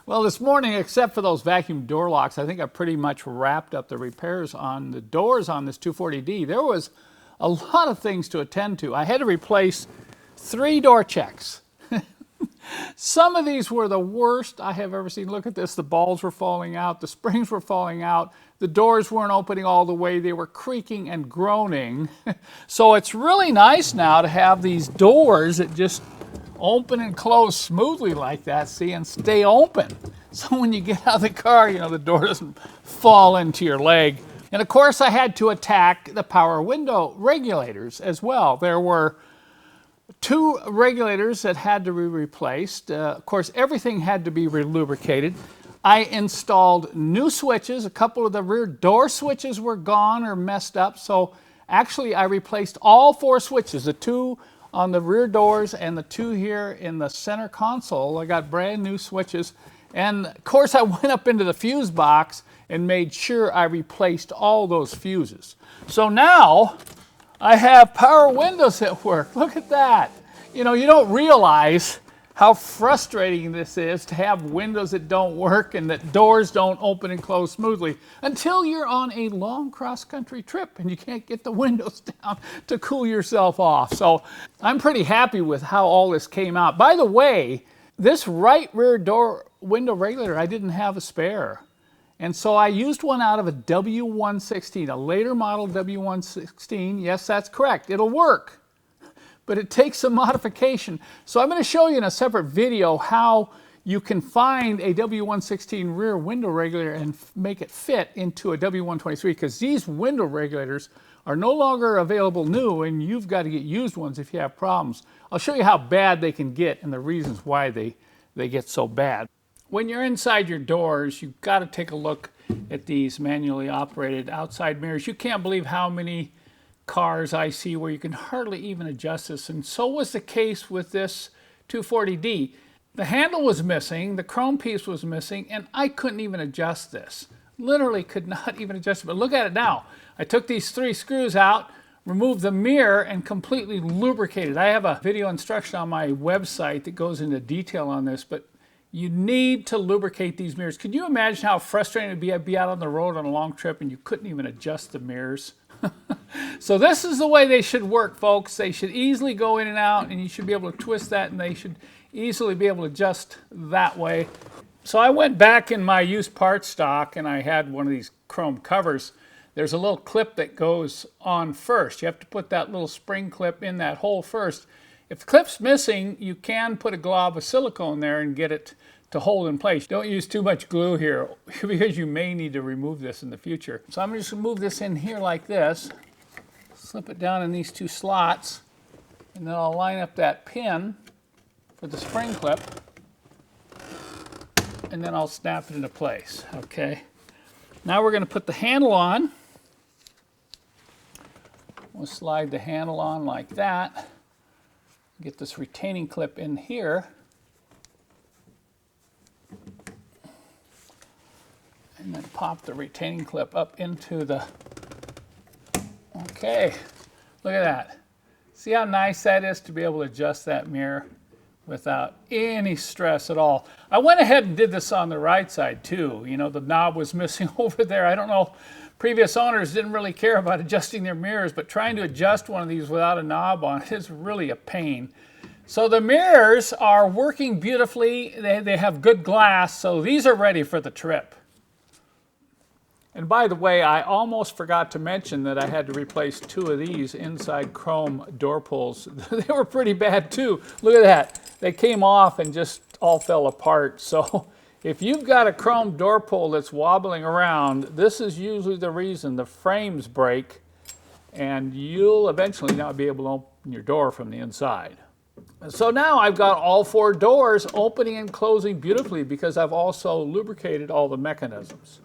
Well, this morning, except for those vacuum door locks, I think I pretty much wrapped up the repairs on the doors on this 240D. There was a lot of things to attend to. I had to replace 3 door checks. Some of these were the worst I have ever seen. Look at this. The balls were falling out. The springs were falling out. The doors weren't opening all the way. They were creaking and groaning. So it's really nice now to have these doors that just open and close smoothly like that, see, and stay open. So when you get out of the car, you know, the door doesn't fall into your leg. And of course, I had to attack the power window regulators as well. There were 2 regulators that had to be replaced. Of course, everything had to be relubricated. I installed new switches. A couple of the rear door switches were gone or messed up. So actually, I replaced all 4 switches, the 2 on the rear doors and the 2 here in the center console. I got brand new switches. And of course, I went up into the fuse box and made sure I replaced all those fuses. So now I have power windows at work. Look at that. You know, you don't realize how frustrating this is to have windows that don't work and that doors don't open and close smoothly until you're on a long cross-country trip and you can't get the windows down to cool yourself off. So I'm pretty happy with how all this came out. By the way, this right rear door window regulator, I didn't have a spare. And so I used one out of a W116, a later model W116. Yes, that's correct. It'll work, but it takes some modification. So I'm going to show you in a separate video how you can find a W116 rear window regulator and make it fit into a W123, because these window regulators are no longer available new, and you've got to get used ones if you have problems. I'll show you how bad they can get and the reasons why they get so bad. When you're inside your doors, you've got to take a look at these manually operated outside mirrors. You can't believe how many cars I see where you can hardly even adjust this, and so was the case with this 240D. The handle was missing, the chrome piece was missing, and I couldn't even adjust this. Literally could not even adjust it, but look at it now. I took these 3 screws out, removed the mirror, and completely lubricated. I have a video instruction on my website that goes into detail on this, but you need to lubricate these mirrors. Could you imagine how frustrating it would be out on the road on a long trip and you couldn't even adjust the mirrors? So this is the way they should work, folks. They should easily go in and out, and you should be able to twist that, and they should easily be able to adjust that way. So I went back in my used parts stock, and I had one of these chrome covers. There's a little clip that goes on first. You have to put that little spring clip in that hole first. If the clip's missing, you can put a glob of silicone there and get it to hold in place. Don't use too much glue here because you may need to remove this in the future. So I'm just going to move this in here like this, slip it down in these 2 slots, and then I'll line up that pin for the spring clip, and then I'll snap it into place. Okay. Now we're going to put the handle on. We'll slide the handle on like that. Get this retaining clip in here. And then pop the retaining clip up into the, okay, look at that. See how nice that is to be able to adjust that mirror without any stress at all. I went ahead and did this on the right side too. You know, the knob was missing over there. I don't know, previous owners didn't really care about adjusting their mirrors, but trying to adjust one of these without a knob on it is really a pain. So the mirrors are working beautifully. They have good glass, so these are ready for the trip. And by the way, I almost forgot to mention that I had to replace 2 of these inside chrome door pulls. They were pretty bad too. Look at that. They came off and just all fell apart. So if you've got a chrome door pull that's wobbling around, this is usually the reason. The frames break, and you'll eventually not be able to open your door from the inside. So now I've got all 4 doors opening and closing beautifully because I've also lubricated all the mechanisms.